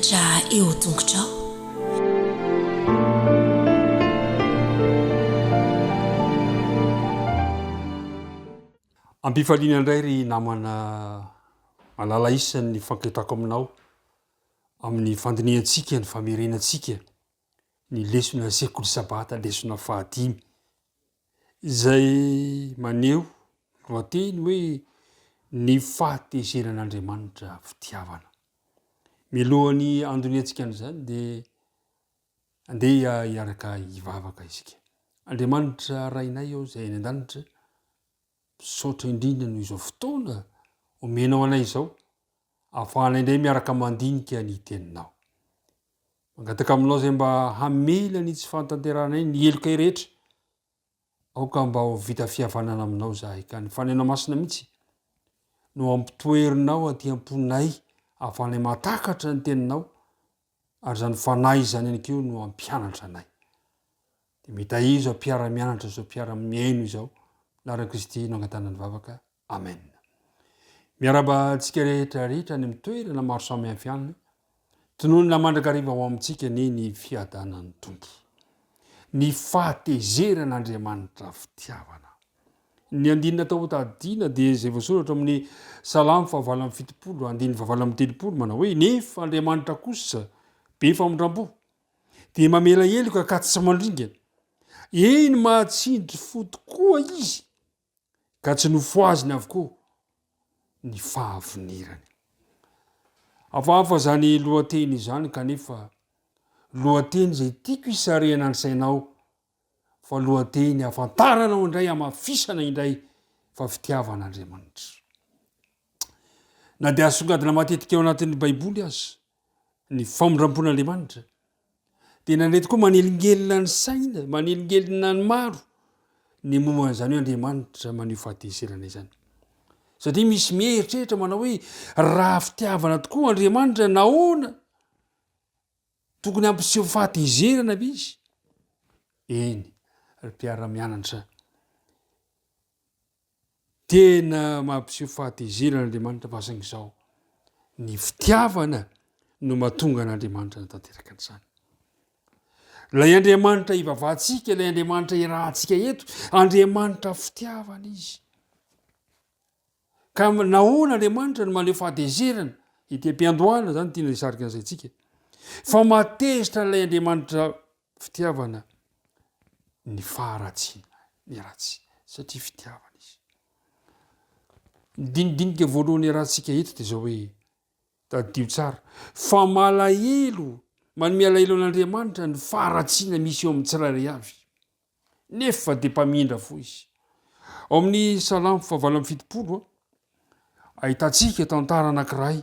mianatra eo tongotrao. Ampifaliana indray ry namana malala isany ny fanketako aminao amin'ny fandiniantsika ny famerenantsika ny lesona sekoly sabata lesona fahadimy izay maneho lohateny hoe ny fahatezeran'Andriamanitra fitiavana. Milohan'ny andoniantsika an'izany dia andeha hiaraka hivavaka isika. Andriamanitra rainay ao izay any an-danitra, misaotra indrindra noho izao fotoana omenao anay izao, ahafahanay indray miaraka mandinika ny teninao. Mangataka aminao izay mba hamela ny tsy fantanteranay ny elokay rehetra, aoka mba ho vita fihavanana aminao zahay, ka ny fanenao masina mihitsy no ampitoerinao aty amponay ahafahanay matakatra ny teninao, ary zany fanahy zany any keo no ampianatra anay. Dia mitahizo ampiara-mianatra zao mpiara-miaino izao, lara Kristy no angatana ny vavaka. Amen. Miaraba antsika rehetra rehetra ny mitoerana maro samy hafa ihany, tonohy ny mandrakariva ho amintsika ny fiadanan'ny tompo, ny fahatezeran'Andriamanitra fitiavana. Ny andinina tao tadina dia izay voasoratra amin'ny Salamo 7:70, andininy 7:30 manao hoe nefa Andriamanitra kosa be famondram-po dia mamela heloka ka tsy mandringana, eny mahatsindry fo tokoa izy ka tsy nofo aziny avokoa ny fahavinirany. Hafahafa zany lohateny izany, kanefa lohateny izay tiako hisarihana ny sainao, fa lohateny hafantaranao indray, hamafisana indray fa fitiavan'Andriamanitra. Na dia asongadina matetika ao anatin'ny Baiboly aza ny famondram-pon'Andriamanitra, dia nandray tokoa manelingelina ny saina, manelingelina ny maro ny momba an'izany hoe Andriamanitra maneho fahatezerana izany. Satria misy mieritreritra manao hoe raha fitiavana tokoa Andriamanitra, nahoana tokony ampiseho fahatezerana be izy? Eny, ry mpiara-mianatra, tena mampiseho fahatezerana Andriamanitra fa saingy izao ny fitiavana no mahatonga an'Andriamanitra natanteraka an'izany. Ilay Andriamanitra ivavahantsika, ilay Andriamanitra irahantsika eto, Andriamanitra fitiavana izy. Ka nahoana Andriamanitra no maneho fahatezerana? Ity am-piandohana zany tiana hisarika an'izay tsika, fa matezitra ilay Andriamanitra fitiavana ny faharatsiana, ny ratsy, satria fitiavana izy. Ny dinidinika voalohany iarahantsika eto dia zao hoe, tadio tsara, fa malahelo, manome alahelo an'Andriamanitra ny faharatsiana misy eo amin'ny tsirairay avy, nefa dia mpamindra fo izy. Ao amin'ny Salamo 7:70 ahitantsika tantara anankiray.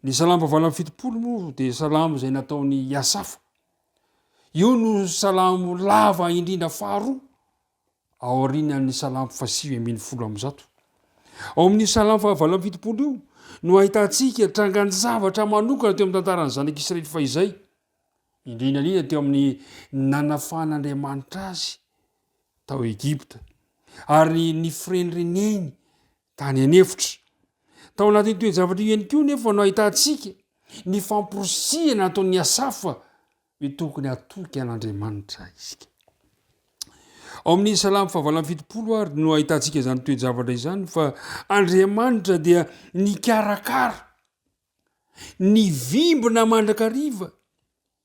Ny Salamo 7:70 moa dia salamo izay nataon'ny Iasafa. Io no salamo lava indrindra faharoa ao aorianan'ny Salamo 5:100. Ao amin'ny Salamo 7:70 io no ahitantsika trangany zavatra manokana teo amin'ny tantaran'ny zanak'Israely fa izay, indrindra teo amin'ny nanafan'Andriamanitra azy tao Egipta, ary ny fireneneny tany anefitra. Tao anatin'ny toe-javatra io ihany koa nefa no ahitantsika ny famporosiana ataon'ny Iasafa hoe tokony hatoky an'Andriamanitra isika. Ao amin'ny Salamo 7:70 ary no ahitantsika izany toe-javatra izany, fa Andriamanitra dia nikarakara, nivimbina mandrakariva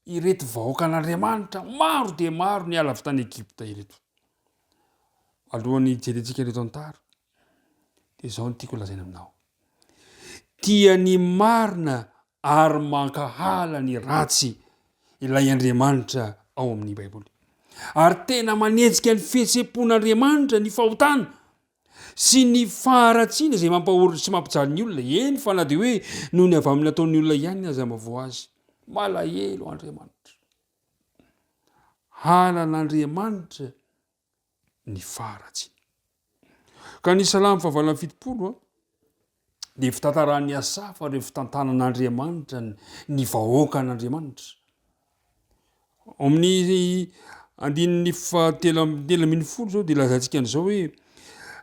ireto vahoakan'Andriamanitra maro dia maro ny ala avy tany Egipta ireto. Alohan'ny jerentsika ireto antara dia izao no tiako lazaina aminao: tia ny marina ary mankahala ny ratsy ilay Andriamanitra ao amin'ny Baiboly, ary tena manenjika ny fihetseham-pon'Andriamanitra ny fahotana sy ny faharatsiana izay mampahorona sy mampijaly ny olona. Eny, fa na dia hoe noho ny avy amin'ny nataon'ny olona ihany aza mavoa azy, malahelo Andriamanitra, halan'Andriamanitra ny faharatsiana. Ka ny Salamo 7:70 dia fitantaran'ny Iasafa ireo fitantanan'Andriamanitra ny vahoakan'Andriamanitra. Ao amin'ny andininy 8:10 zao dia lazantsika an'izao hoe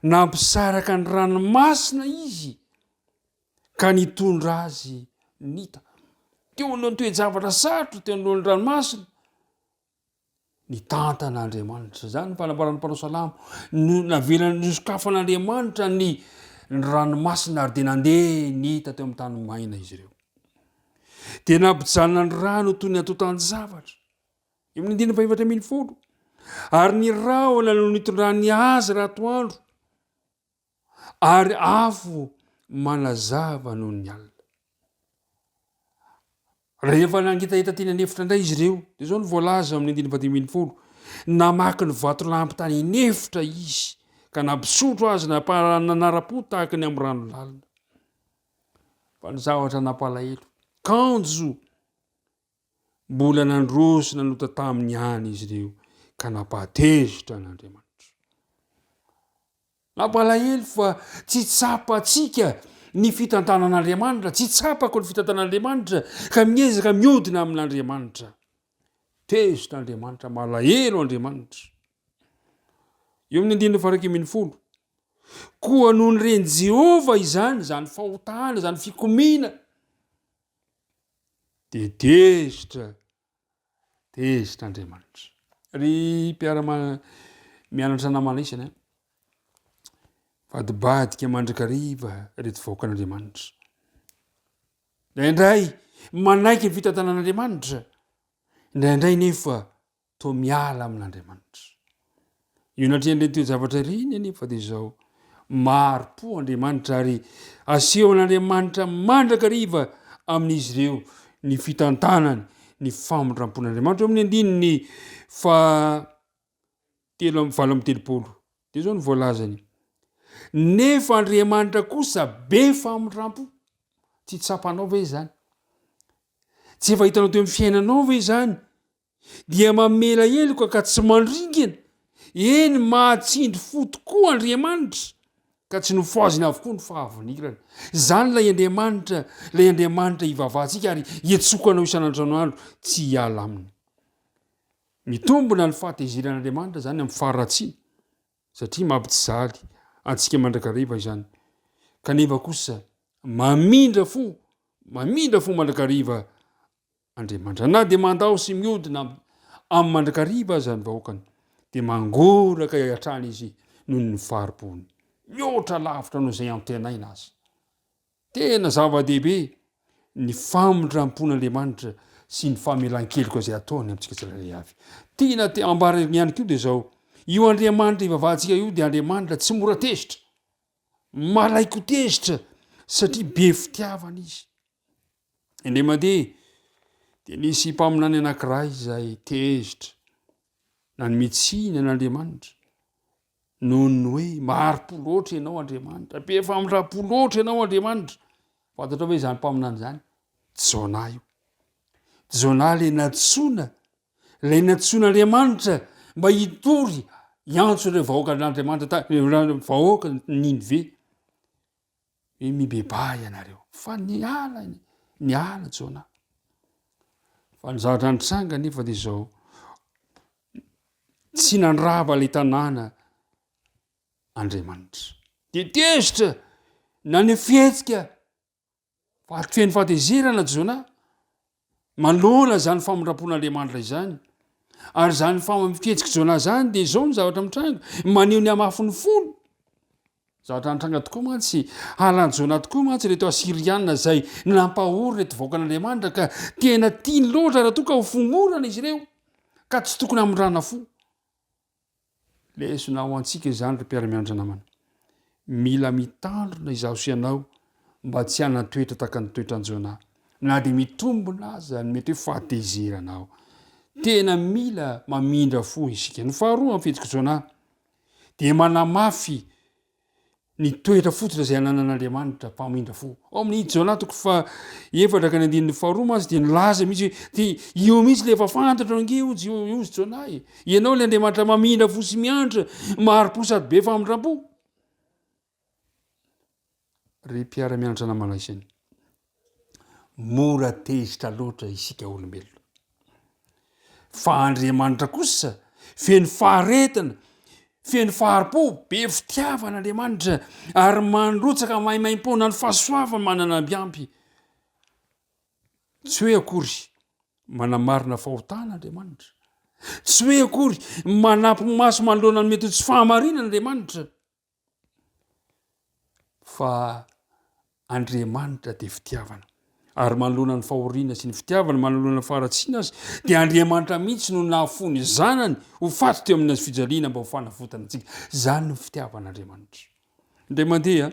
nampisaraka ny ranomasina izy ka nitondra azy nita. teo alohan'ny toe-javatra sarotra teo alohany ranomasina ny tantan'Andriamanitra zany ny fanambarany mpanao salamo no navelany sokafan'Andriamanitra ny ranomasina ary de nandeha ny hita teo amin'ny tany maina izy ireo dia nampijanona ny rano toy ny atotany zavatra amin'ny 1:4 ary ny rahona no nitondrany azy raha toandro ary afo manazava noho ny alina rehefa nangitahita teny anefitra indray izy ireo de zao ny voalaza amin'ny 1:4 namaky ny vatolampy tany inefitra izy ka nampisotro azy nanara-po tahaka ny amin'ny rano lalina fa ny zavatra nampalahelo kanjo mbola nandrosina nota tamin'ny any izy ireo ka nampahatezitra n'Andriamanitra nampalahelo fa tsy tsapatsika ny fitantanan'Andriamanitra tsy tsapako ny fitantanan'Andriamanitra ka miezaka miodina amin'Andriamanitra tezitra Andriamanitra malahelo Andriamanitra eo amin'ny 1:10 koa noho ny reny Jehova izany zany fahotana zany fikomina de tezitra Andriamanitra ry mianatra namana isany vadibadika mandrakariva reto vahoakan'Andriamanitra indraindray manaiky ny fitantanan'Andriamanitra indraindray nefa to miala amin'Andriamanitra io natrehan'ireny toe-javatra ireny anefa de zao maro-po Andriamanitra ary asehon'Andriamanitra mandrakariva amin'izy ireo ny fitantanany ny famondrampon'Andriamanitra eo amin'ny 9:7 de zao ny voalazany nefa Andriamanitra kosa be famondrampo tsy tsapanao ve zany tsy efa hitanao teo amin'ny fiainanao ve zany dia mamela heloka ka tsy mandringana eny mahatsindry fo tokoa Andriamanitra ka tsy nofoaziny avokoa ny fahavinirana zany lay Andriamanitra ivavahantsika ary ietsokanao isan'androandro tsy hiala aminy mitombona ny fahateziran'Andriamanitra zany amin'ny faharatsiana satria mampijaly antsika mandrakariva izany kanefa kosa mamindra fo mandrakariva Andriamanitra na de mandao sy miodina amin'ny mandrakariva zany vahoakany de mangoraka hatrany izy noho ny faharipony mihoatra lavitra noho zay antenaina azy tena zava-dehibe ny famondrampon'Andriamanitra sy ny famelan-keloka zay ataony amintsika tsirairay avy tiana ambarany ihany koa de zao io Andriamanitra ivavahantsika io de Andriamanitra tsy mora tezitra malaiko tezitra satria be fitiavana izy ende mandeha de nisy mpaminany anankiray zay tezitra na ny mitsiny an'Andriamanitra noho ny hoe maro-po loatra ianao Andriamanitra be famondram-po loatra ianao Andriamanitra fantatra hoe zany mpaminany zany Jona le natsoin'Andriamanitra mba hitory iantso ireo vahoakan'Andriamanitra vahoaka Ninive hoe mibeba ianareo fa niala Jona fa ny zavatra nitranga nefa de zao tsy nandrava le tanàna Andriamanitra de tezitra na ny fihetsika feny fahatezerana Jona manoloana zany famondrampon'Andriamanitra izany ary zany fiketsiky Jona zany de zao ny zavatra mitranga maneho ny amafiny folo zavatra nitranga tokoa mantsy halany Jona tokoa mantsy reto Asiriana zay nampahory reto vahoakan'Andriamanitra ka tena tiany loatra raha toa ka ho fomorana izy ireo ka tsy tokony amindrana fo lesona ho antsika izany ry mpiara-mianatra namana mila mitandrina izaho sy ianao mba tsy hanana toetra tahaka ny toetran'i Jona na de mitombona aza ny mety hoe fahatezeranao tena mila mamindra fo isika ny faharoa amin'ny fihetsiky Jona de manamafy ny toetra fotsiny zay ananan'Andriamanitra mpamindra fo ao amin'ny Jona 4:1 mantsy de nilaza mihitsy de io mihitsy le efa fantatra nge ozy Jona ianao le Andriamanitra mamindra fo sy miandra maro-po sady be famondram-po ry mpiara-mianatra namana isany mora tezitra loatra isika olombelona fa Andriamanitra kosa feno faharetana feno faharipo be fitiavan'Andriamanitra ary mandrotsaka mahimaimpona ny fahasoavany manana ambiampy tsy hoe akory manamarina fahotan'andriamanitra, tsy hoe akory manampy maso manoloana ny mety tsy fahamarinan'andriamanitra, fa Andriamanitra de fitiavana ary manoloana ny fahoriana sy ny fitiavana manoloana ny faharatsiana azy de Andriamanitra mihitsy no nahafony zanany ho faty teo amin'ny fijaliana mba ho fanavotana antsika. Zany ny fitiavan'Andriamanitra. Ndray mandeha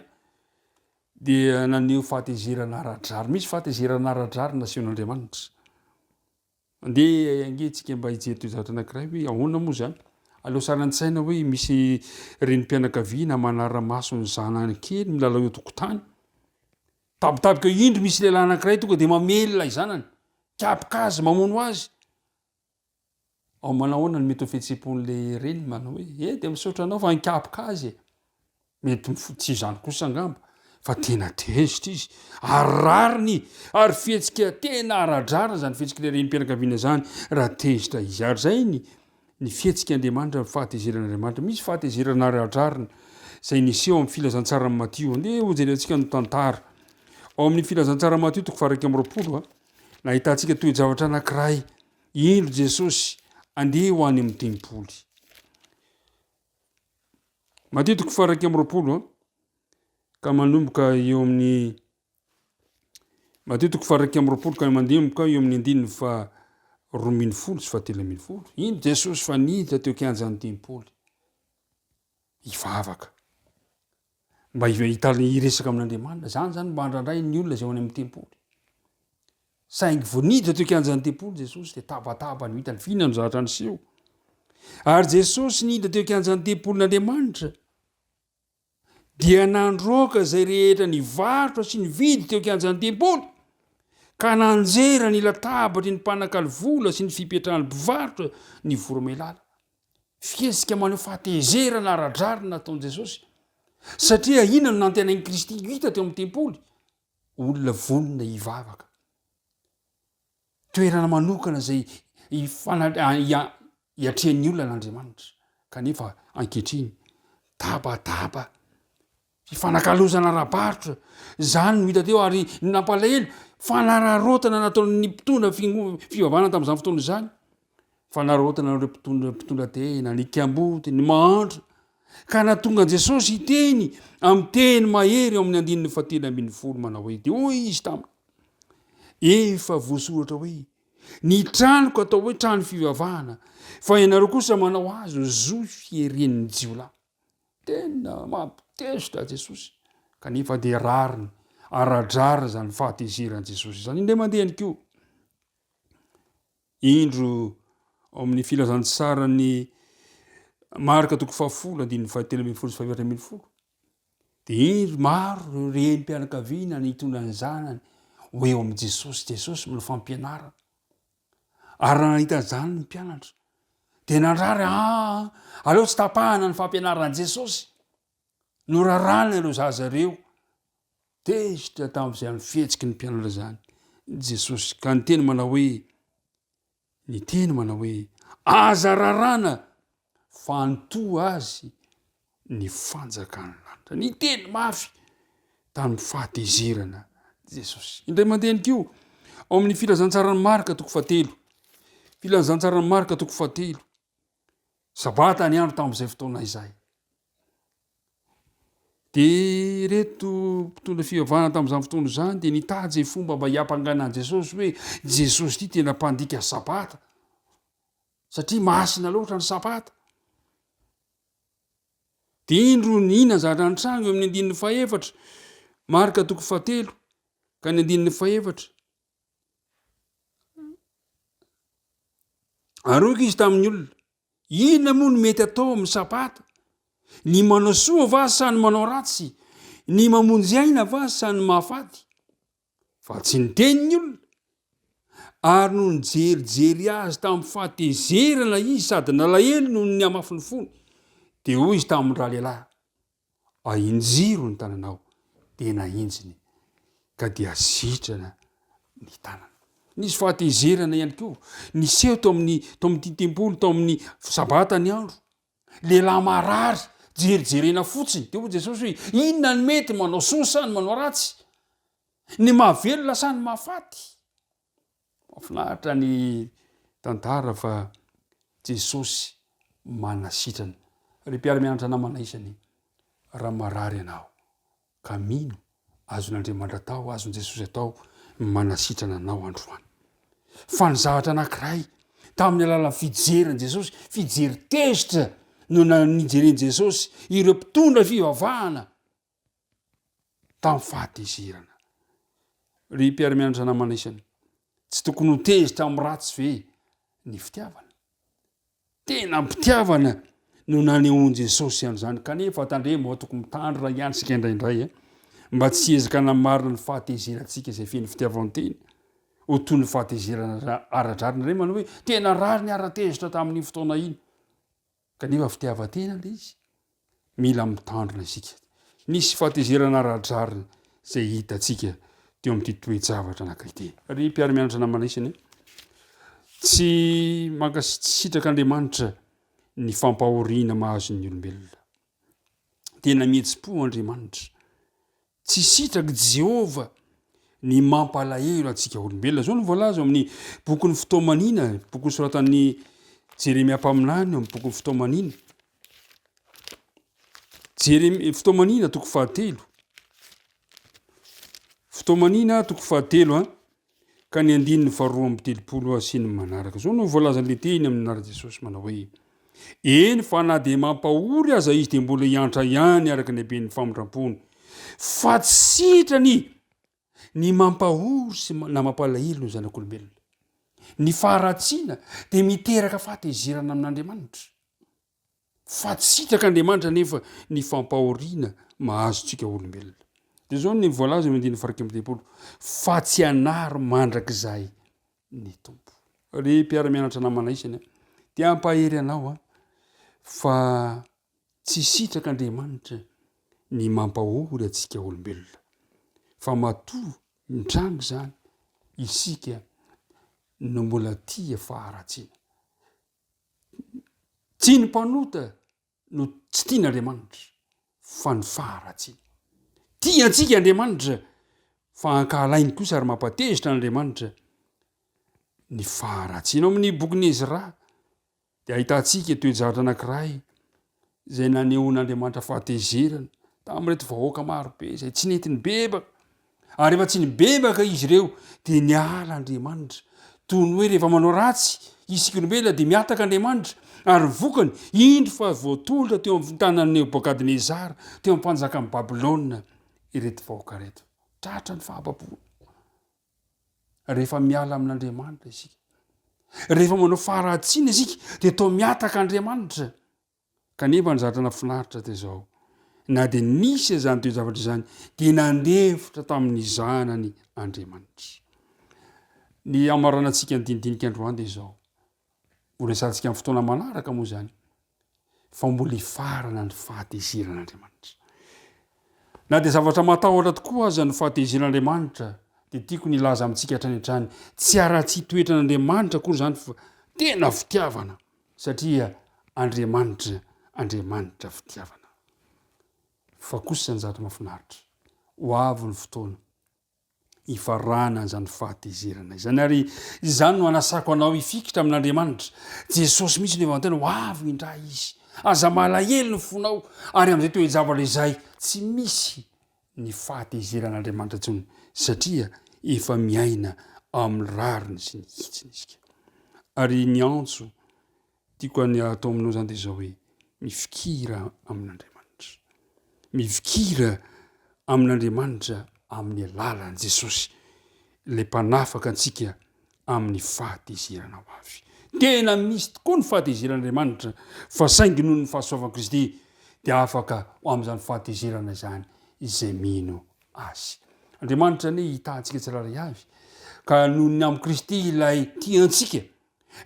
dia naneho fahatezerana ara-drary, misy fahatezerana ara-drary nasehon'Andriamanitra. Andeha angentsika mba hijery toy zavatra anankiray hoe ahoana moa zany. Aleo saran-tsaina hoe misy renim-pianakaviana manara-maso ny zanany kely milalao eo tokotany. Tabitabika indro misy lehilahy anankiray tonga de mamelona izanany, kapika azy, mamono azy. Ao manahoana ny mety ho fihetseham-pon'le reny manao hoe de misaotra anao fa ankapika azy e. Mety tsy zany kosa angamba fa tena tezitra izy, ary rariny, ary fihetsika tena ara-drariny zany fihetsika le renim-pianakaviana zany raha tezitra izy. Ary zay ny fihetsika Andriamanitra, fahatezeran'Andriamanitra. Misy fahatezerana ara-drariny zay niseho amin'ny filazantsara ny Matio. Andeha ho jerentsika ny tantara. Ao amin'ny filazantsara Matio 20 nahitantsika toe-javatra anankiray. Indro Jesosy andeha ho any amin'ny tempoly. Matio 20 ka manomboka eo amin'ny Matio 20 ka mandemoka eo amin'ny 9:12 sy 13. Indro Jesosy fa niditra teo kianjan'ny tempoly ivavaka mba hiresaka amin'Andriamanitra. Zany mba handrandray ny olona zay ho any amin'ny tempoly. Saingy vo niditra teo kianjan'ny tempoly Jesosy de tabataba ny hitany fihinana ny zavatra niseho. Ary Jesosy niditra teo kianjan'ny tempolin'Andriamanitra dia nandroaka zay rehetra nivarotra sy nividy teo kianjan'ny tempoly, ka nanjera ny latabatry ny mpanakaly vola sy ny fipetrahan'ny mpivarotra ny voromailala. Fihesika maneho fahatezerana ara-drariny nataon'i Jesosy. Satria inona no nantenain'i Kristy hita teo amin'ny tempoly? Olona vonona hivavaka. Toerana manokana zay hiatrehan'ny olona n'Andriamanitra. Kanefa ankehitriny tabataba, fifanakalozana ara-barotra, zany no hita teo. Ary nampalahelo fanararotana nataon'ny mpitondra fivavahana tamin'izany fotoana izany. Fanararotana ireo mpitondra tena, ny kiamboty, ny mahandro, ka nahatonga Jesosy hiteny amin'ny teny mahery eo amin'ny 9:17 manao hoe de hoy izy taminy: efa voasoratra hoe ny tranoko atao hoe trano fivavahana, fa ianareo kosa manao azy zo fieren'ny jiolahy. Tena mampitezitra Jesosy. Kanefa de rariny, ara-drariny zany fahatezerany Jesosy zany. Indray mandeha any koa indro ao amin'ny filazantsarany Marka 10:13-14. De indro maro renim-pianakaviana nitondra ny zanany ho eo amin'ny Jesosy mila fampianarana. Ary nahita zany ny mpianatra de nandrary aleo tsy tapahana ny fampianarana Jesosy, no rarana ireo zaza reo. Tezitra tamin'izay amin'ny fihetsiky ny mpianatra zany Jesosy, ka ny teny manao hoe aza rarana fa nto azy ny fanjakan'ny lanitra. Ny teny mafy tamin'ny fahatezerana Jesosy. Indray mandeha koa ao amin'ny filazantsarany Marka 7. Filazantsarany Marka 7. Sabata ny andro tamin'izay fotoana izay. De reto mpitondra fivavahana tamin'izany fotoana izany de nitady zay fomba mba hiampanganan Jesosy hoe Jesosy ty tena mpandika sabata, satria masina loatra ny sabata. De indro nina zavatra ny trano eo amin'ny 9:4, Marka 7 ka ny 9:4. Aroka izy tamin'ny olona: inona moa no mety atao amin'ny sabata? Ny manao soa va sa ny manao ratsy? Ny mamonjy aina va sa ny mahafaty? Fa tsy niteny ny olona. Ary no nijerijery azy tamin'ny fahatezerana izy sady nalahelo noho ny amafiny fony. De hoy izy tamin'ny raha lehilahy: injiro ny tananao. De nahinjiny ka dia sitrana ny tanana. Nisy fahatezerana ihany koa niseho tao amin'ny tempoly tao amin'ny sabata ny andro. Lehilahy marary jerijerena fotsiny. De hoy Jesosy hoe inona ny mety, manao soa sa ny manao ratsy? Ny mahavelona sa ny mahafaty? finaritra ny tantara fa Jesosy manasitrana ry mpiara-mianatra namana isany raha marary anao ka mino azon'Andriamanitra atao azon' Jesosy atao manasitrana anao androany fa ny zavatra anankiray tamin'ny alalan'ny fijeriny Jesosy fijery tezitra no nijereny Jesosy ireo mpitondra fivavahana tamin'ny fahatezerana ry mpiara-mianatra namana isany tsy tokony ho tezitra amin'ny ratsy ve ny fitiavana tena mpitiavana no nanehoan Jesosy an'izany kanefa tandremo ao tokony mitandro raha ihany sika indraindray mba tsy ezaka namarina ny fahatezerantsika izay feny fitiavan-teny ho toy ny fahatezerana aradrarina re manao hoe tena rary ny ara-tezitra tamin'ny fotoana iny kanefa fitiavan-tena le izy mila mitandrina isika nisy fahatezerana aradrarina zay hitatsika teo amin'ity toe-javatra anak'ity ry mpiara-mianatra namana isany tsy mankasitraka Andriamanitra ny fampahoriana mahazo ny olombelona tena mihetsi-po Andriamanitra tsy sitraky Jehova ny mampalahelo atsika olombelona zao no voalaza amin'ny bokin'ny fitoamanina boky soratan'ny Jeremia mpaminany amin'ny bokin'ny fitoamanina fitoamanina toko fahatelo fitoamanina toko fahatelo ka ny andininy faharoa amby telopolo sy ny manaraka zao no voalazan'le teny amin'ny anara Jesosy manao hoe eny fa na de mampahory aza izy de mbola hiantra ihany araka ny haben'ny famondram-pony fa tsy sitrany ny mampahory sy na mampalahelo no zanak'olombelona ny faharatsiana de miteraka fahatezerana amin'Andriamanitra fa tsy sitraka Andriamanitra nefa ny fampahoriana mahazo tsika olombelona de zao ny voalaza amy andininy faraky amby telopolo fa tsy hanary mandrakizay ny tompo ry mpiara-mianatra namana isany de ampahery anao fa tsy sitraka Andriamanitra ny mampahory atsika olombelona fa matoa mitrango zany isika no mbola tia faharatsiana tsy ny mpanota no tsy tian'Andriamanitra fa ny faharatsiana tia antsika Andriamanitra fa ankahalainy kosa ary mampatezitra n'Andriamanitra ny faharatsiana amin'ny bokin'ny Ezra de ahitantsika toe-javatra anankiray zay nanehoan'Andriamanitra fahatezerana tamin'reto vahoaka marobe zay tsy nentiny bebaka ary efa tsy nibebaka izy ireo de niala Andriamanitra toy ny hoe rehefa manao ratsy isika olombelona de miataka Andriamanitra ary vokany indro fa voatolotra teo amin'ny tanan'ny Nebokadnezara teo amin'ny mpanjakany Babilôna ireto vahoaka reto tratra ny fahababoana rehefa miala amin'Andriamanitra isika rehefa manao faharatsiana isika de tao miataka Andriamanitra kanefa ny zavatra nafinaritra te zao na de nisy zany toe-javatra zany de nandefitra tamin'ny zanany Andriamanitra ny amarana antsika ndinidinika androany de zao voresantsika amin'ny fotoana manaraka moa zany fa mbola hifarana ny fahatezeran'Andriamanitra na de zavatra matahotra tokoa aza ny fahatezeran'Andriamanitra de tiako nilaza amintsika hatrany hatrany tsy ara-tsy toetra n'Andriamanitra koa zany fa tena fitiavana satria Andriamanitra fitiavana fa kosa ny zavatra mahafinaritra ho avy ny fotoana hifarana zany fahatezerana izany ary izany no anasako anao hifikitra amin'Andriamanitra Jesosy mihitsy ny evantena ho avy indray izy aza malahelo ny fonao ary am'izay toe-javatra izay tsy misy ny fahatezeran'Andriamanitra tsony satria efa miaina amin'ny rariny sy ny hitsiny isika ary ny antso tiako any atao aminao zany de zao hoe mifikira amin'Andriamanitra mifikira amin'Andriamanitra amin'ny alalan'i Jesosy le mpanafaka antsika amin'ny fahatezerana ho avy tena misy tokoa ny fahatezeran'Andriamanitra fa saingy noho ny fahasoavan'i Kristy de afaka ho am'izany fahatezerana zany izay mino azy Andriamanitra ne hitantsika tsiraray avy ka noho ny amin'i Kristy ilay tiantsika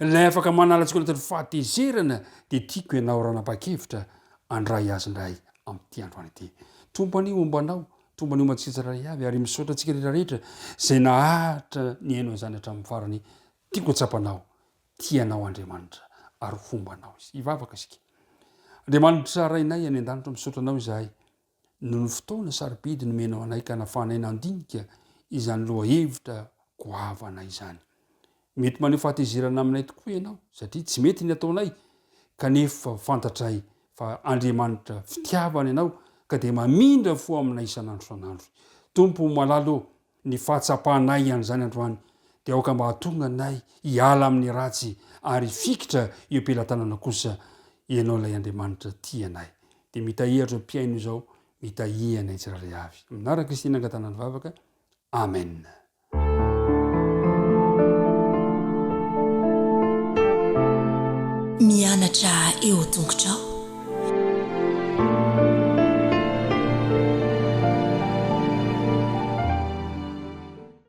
ilay afaka manalatsika anatin'ny fahatezerana de tiako ianao ranapa-kevitra andray azy indray amin'ity androany ity tompany ombanao tombany omantsika tsiraray avy ary misaotra antsika rehetrarehetra zay nahatra ny haino an'izany hatramin'ny farany tiako atsapanao tianao Andriamanitra ary fombanao izy hivavaka isika Andriamanitra rainay any an-danitra misaotra anao izahay no ny fotoana sarobidy nomenao anay ka nafanay nandinika izany loha hevitra goavana izany mety maneho fahatezerana aminay tokoa ianao satria tsy mety ny ataonay kanefa fantatray fa Andriamanitra fitiavana ianao ka de mamindra fo aminay isan'andro san'andro. Tompo malalo ny fahatsapahnay an'izany androany de aoka mba hatonga anay hiala amin'ny ratsy ary fikitra io am-pelantanana kosa ianao lay Andriamanitra tianay de mitahihatra mpiaino izao mitahianay tsiraray avy minara Kristina angatanany vavaka amen. Mianatra eo tongotrao